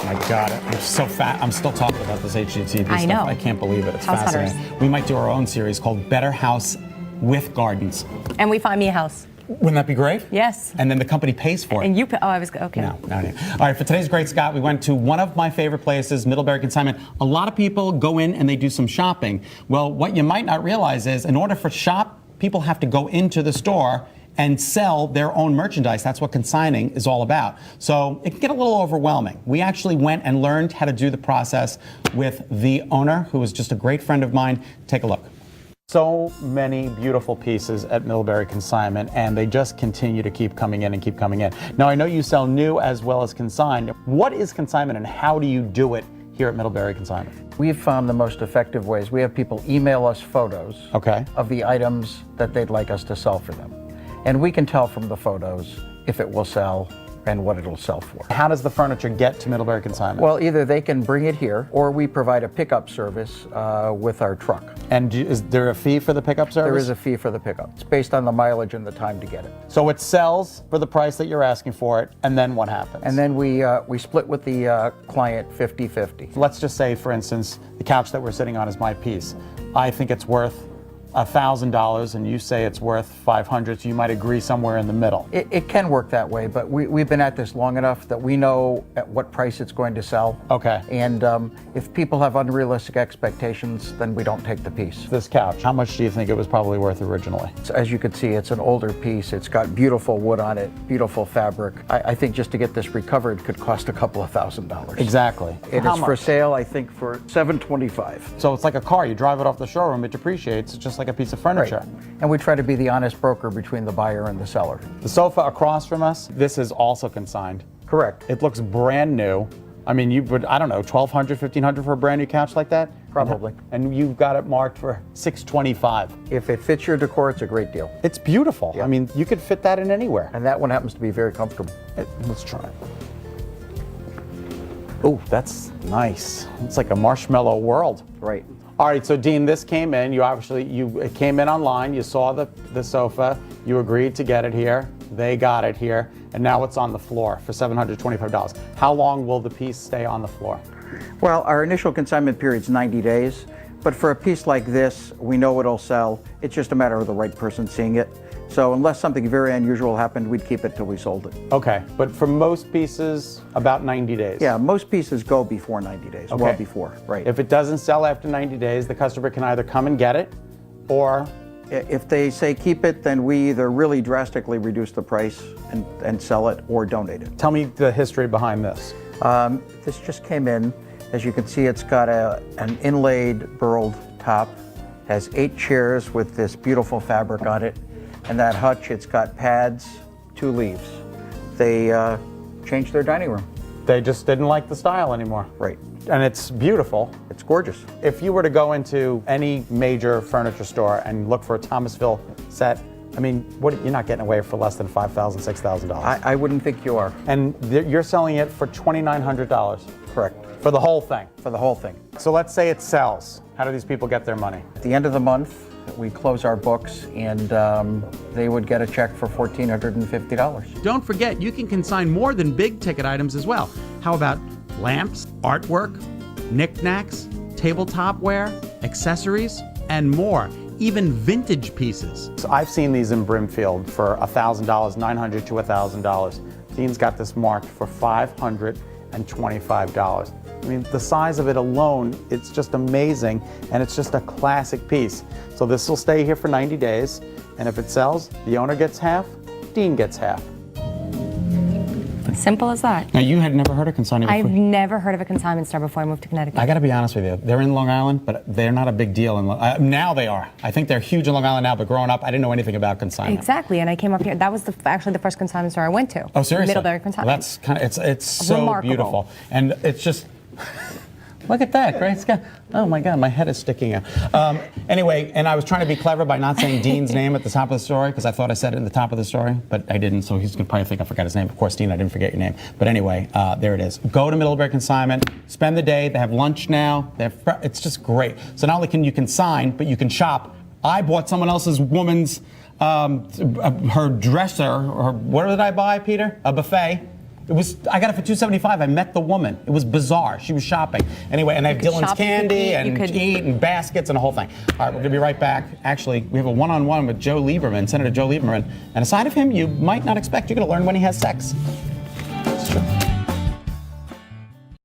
My God, I'm so fat. I'm still talking about this HGTV stuff. I know. I can't believe it. It's House fascinating. hunters. We might do our own series called Better House with Gardens. And we find me a house. Wouldn't that be great? Yes. And then the company pays for it. And you pay, oh, I was, okay. No. All right, for today's Great Scott, we went to one of my favorite places, Middlebury Consignment. A lot of people go in and they do some shopping. Well, what you might not realize is in order for shop, people have to go into the store and sell their own merchandise. That's what consigning is all about. So it can get a little overwhelming. We actually went and learned how to do the process with the owner, who is just a great friend of mine. Take a look. So many beautiful pieces at Middlebury Consignment, and they just continue to keep coming in and keep coming in. Now, I know you sell new as well as consigned. What is consignment and how do you do it here at Middlebury Consignment? We've found the most effective ways. We have people email us photos of the items that they'd like us to sell for them. And we can tell from the photos if it will sell and what it'll sell for. How does the furniture get to Middlebury Consignment? Well, either they can bring it here or we provide a pickup service with our truck. And is there a fee for the pickup service? There is a fee for the pickup. It's based on the mileage and the time to get it. So it sells for the price that you're asking for it, and then what happens? And then we split with the client 50-50. Let's just say, for instance, the couch that we're sitting on is my piece. I think it's worth $1,000 and you say it's worth $500, so you might agree somewhere in the middle. It can work that way, but we've been at this long enough that we know at what price it's going to sell. Okay. And if people have unrealistic expectations, then we don't take the piece. This couch, how much do you think it was probably worth originally? So as you can see, it's an older piece. It's got beautiful wood on it, beautiful fabric. I think just to get this recovered could cost a couple of $1,000s. Exactly. It is for sale, I think, for $725. So it's like a car. You drive it off the showroom, it depreciates. It's just like a piece of furniture. Right. And we try to be the honest broker between the buyer and the seller. The sofa across from us, this is also consigned. Correct. It looks brand new. I mean, you would, I don't know, $1,200, $1,500 for a brand new couch like that? Probably. And you've got it marked for $625. If it fits your decor, it's a great deal. It's beautiful. Yep. I mean, you could fit that in anywhere. And that one happens to be very comfortable. Let's try it. Oh, that's nice. It's like a marshmallow world. Right. All right, so Dean, this came in. It came in online. You saw the sofa. You agreed to get it here. They got it here, and now it's on the floor for $725. How long will the piece stay on the floor? Well, our initial consignment period is 90 days, but for a piece like this, we know it'll sell. It's just a matter of the right person seeing it. So unless something very unusual happened, we'd keep it till we sold it. Okay, but for most pieces, about 90 days. Yeah, most pieces go before 90 days, Okay. well before, right. If it doesn't sell after 90 days, the customer can either come and get it, or If they say keep it, then we either really drastically reduce the price and sell it or donate it. tell me the history behind this. This just came in. As you can see, it's got an inlaid burled top, has 8 chairs with this beautiful fabric on it, and that hutch, it's got pads, 2 leaves. They changed their dining room. They just didn't like the style anymore. Right. And it's beautiful. It's gorgeous. If you were to go into any major furniture store and look for a Thomasville set, I mean, you're not getting away for less than $5,000, $6,000. I wouldn't think you are. And you're selling it for $2,900. Correct. For the whole thing. For the whole thing. So let's say it sells. How do these people get their money? At the end of the month, we close our books and they would get a check for $1,450. Don't forget, you can consign more than big ticket items as well. How about lamps, artwork, knickknacks, tabletopware, accessories, and more, even vintage pieces. So I've seen these in Brimfield for $1,000, $900 to $1,000. Dean's got this marked for $525. I mean, the size of it alone, it's just amazing, and it's just a classic piece. So this will stay here for 90 days, and if it sells, the owner gets half, Dean gets half. Simple as that. Now, you had never heard of consigning before? I've never heard of a consignment store before I moved to Connecticut. I got to be honest with you. They're in Long Island, but they're not a big deal. Now they are. I think they're huge in Long Island now, but growing up, I didn't know anything about consignment. Exactly, and I came up here. That was actually the first consignment store I went to. Oh, seriously? Middlebury Consignment. Well, that's kind of, it's so Remarkable. beautiful. And it's just, look at that, great Scott. Oh my God, my head is sticking out. Anyway, and I was trying to be clever by not saying Dean's name at the top of the story, because I thought I said it in the top of the story, but I didn't, so he's going to probably think I forgot his name. Of course, Dean, I didn't forget your name. But anyway, there it is. Go to Middlebury Consignment, spend the day. They have lunch now. It's just great. So not only can you consign, but you can shop. I bought someone else's woman's, her dresser, or what did I buy, Peter? A buffet. I got it for $275. I met the woman. It was bizarre. She was shopping. Anyway, and I have could Dylan's shop, you could candy eat, and you could- eat and baskets and the whole thing. All right, we're going to be right back. Actually, we have a one-on-one with Joe Lieberman, Senator Joe Lieberman. And aside of him, you might not expect you're going to learn when he has sex. It's true.